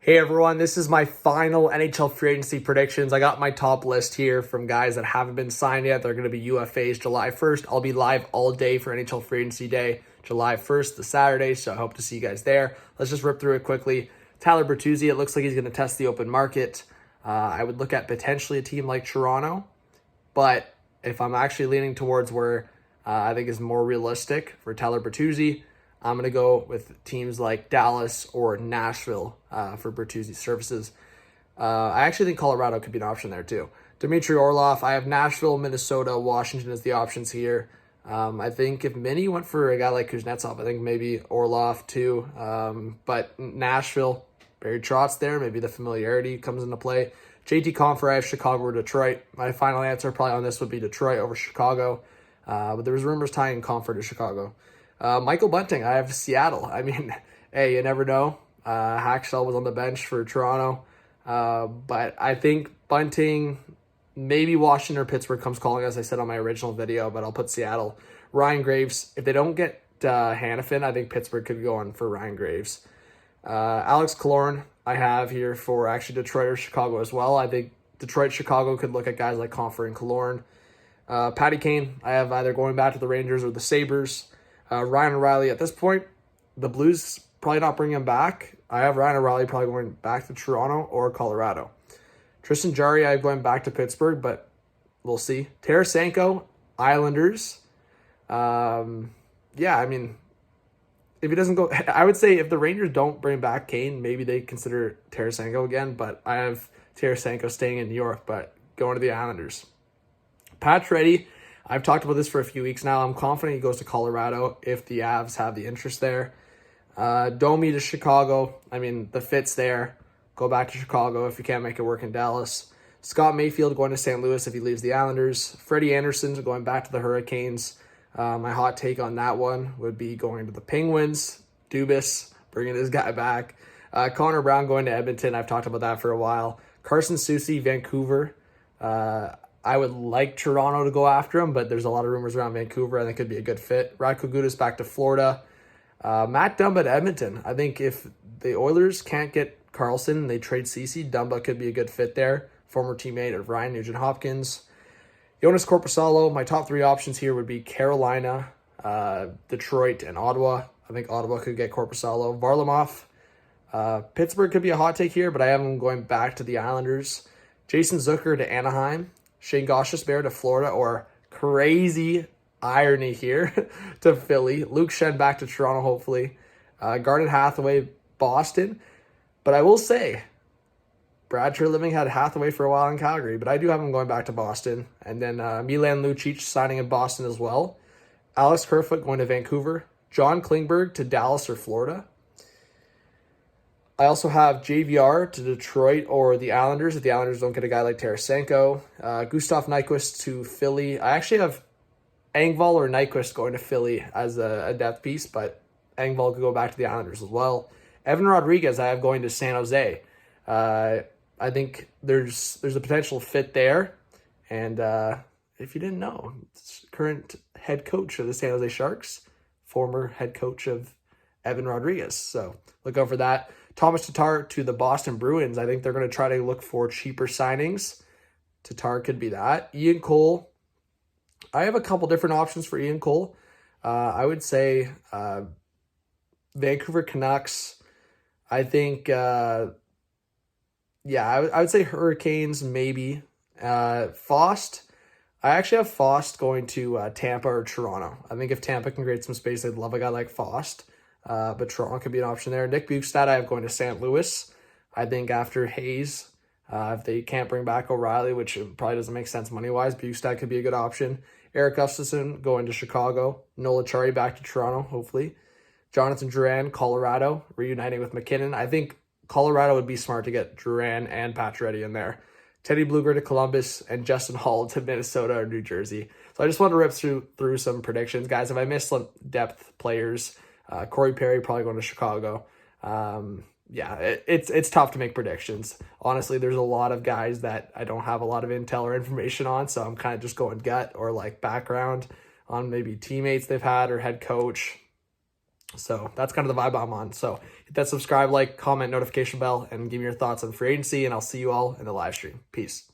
Hey everyone, this is my final NHL free agency predictions. I got my top list here from guys that haven't been signed yet. They're going to be UFAs July 1st. I'll be live all day for NHL free agency day, July 1st, the Saturday, so I hope to see you guys there. Let's just rip through it quickly. Tyler Bertuzzi, it looks like he's going to test the open market. I would look at potentially a team like Toronto, but if I'm actually leaning towards where I think is more realistic for Tyler Bertuzzi, I'm going to go with teams like Dallas or Nashville for Bertuzzi's services. I actually think Colorado could be an option there too. Dmitry Orlov, I have Nashville, Minnesota, Washington as the options here. I think if Minnie went for a guy like Kuznetsov, I think maybe Orlov too. But Nashville, Barry Trotz there, maybe the familiarity comes into play. JT Compher, I have Chicago or Detroit. My final answer probably on this would be Detroit over Chicago. But there was rumors tying Compher to Chicago. Michael Bunting, I have Seattle. I mean, hey, you never know. Hacksaw was on the bench for Toronto. But I think Bunting, maybe Washington or Pittsburgh comes calling, as I said on my original video, but I'll put Seattle. Ryan Graves, if they don't get Hannafin, I think Pittsburgh could go on for Ryan Graves. Alex Killorn, I have here for actually Detroit or Chicago as well. I think Detroit, Chicago could look at guys like Compher and Killorn. Patty Kane, I have either going back to the Rangers or the Sabres. Ryan O'Reilly, at this point, the Blues probably not bringing him back. I have Ryan O'Reilly probably going back to Toronto or Colorado. Tristan Jarry, I have going back to Pittsburgh, but we'll see. Tarasenko, Islanders. Yeah, I mean, if he doesn't go, I would say if the Rangers don't bring back Kane, maybe they consider Tarasenko again, but I have Tarasenko staying in New York, but going to the Islanders. Patch Reddy, I've talked about this for a few weeks now. I'm confident he goes to Colorado if the Avs have the interest there. Domi to Chicago. I mean, the fit's there. Go back to Chicago if you can't make it work in Dallas. Scott Mayfield going to St. Louis if he leaves the Islanders. Freddie Anderson going back to the Hurricanes. My hot take on that one would be going to the Penguins. Dubas, bringing his guy back. Connor Brown going to Edmonton. I've talked about that for a while. Carson Soucy, Vancouver. I would like Toronto to go after him, but there's a lot of rumors around Vancouver. I think could be a good fit. Radko Gudas back to Florida. Matt Dumba to Edmonton. I think if the Oilers can't get Carlson and they trade Ceci, Dumba could be a good fit there. Former teammate of Ryan Nugent-Hopkins. Jonas Korpisalo. My top three options here would be Carolina, Detroit, and Ottawa. I think Ottawa could get Korpisalo. Varlamov. Pittsburgh could be a hot take here, but I have him going back to the Islanders. Jason Zucker to Anaheim. Shane Gostisbehere to Florida, or crazy irony here to Philly. Luke Shen back to Toronto, hopefully. Garnet Hathaway, Boston. But I will say, Brad Treliving had Hathaway for a while in Calgary, but I do have him going back to Boston. And then Milan Lucic signing in Boston as well. Alex Kerfoot going to Vancouver. John Klingberg to Dallas or Florida. I also have JVR to Detroit or the Islanders if the Islanders don't get a guy like Tarasenko. Gustav Nyquist to Philly. I actually have Engvall or Nyquist going to Philly as a depth piece, but Engvall could go back to the Islanders as well. Evan Rodriguez I have going to San Jose. I think there's a potential fit there. And if you didn't know, it's current head coach of the San Jose Sharks, former head coach of Evan Rodriguez. So look out for that. Thomas Tatar to the Boston Bruins. I think they're going to try to look for cheaper signings. Tatar could be that. Ian Cole. I have a couple different options for Ian Cole. I would say Vancouver Canucks. I think, I would say Hurricanes maybe. Fost. I actually have Fost going to Tampa or Toronto. I think if Tampa can create some space, I'd love a guy like Fost. But Toronto could be an option there. Nick Bukestad, I have going to St. Louis. I think after Hayes, if they can't bring back O'Reilly, which probably doesn't make sense money-wise, Bukestad could be a good option. Eric Gustafsson going to Chicago. Nola Chari back to Toronto, hopefully. Jonathan Drouin, Colorado, reuniting with McKinnon. I think Colorado would be smart to get Drouin and Pacioretty in there. Teddy Blueger to Columbus and Justin Hall to Minnesota or New Jersey. So I just want to rip through some predictions. Guys, if I missed some depth players, Corey Perry probably going to Chicago. It's tough to make predictions. Honestly, there's a lot of guys that I don't have a lot of intel or information on, so I'm kind of just going gut or like background on maybe teammates they've had or head coach. So that's kind of the vibe I'm on. So hit that subscribe, like, comment, notification bell, and give me your thoughts on free agency, and I'll see you all in the live stream. Peace.